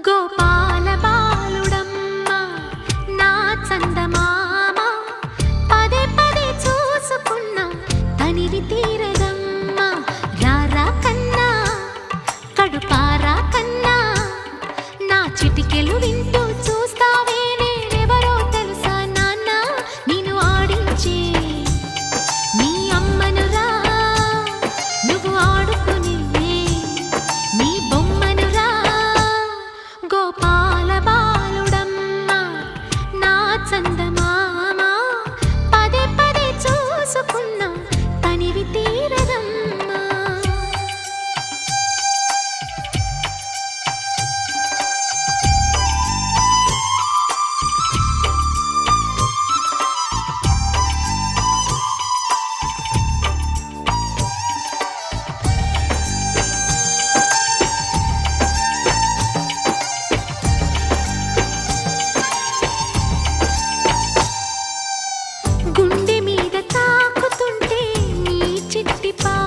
గోపాల బాలుడమ్మ నా చందమామ పదే పదే చూసుకున్న తనివి తీరదమ్మ రారా కన్నా కడుపారా కన్నా నా చిటికెలు వింటూ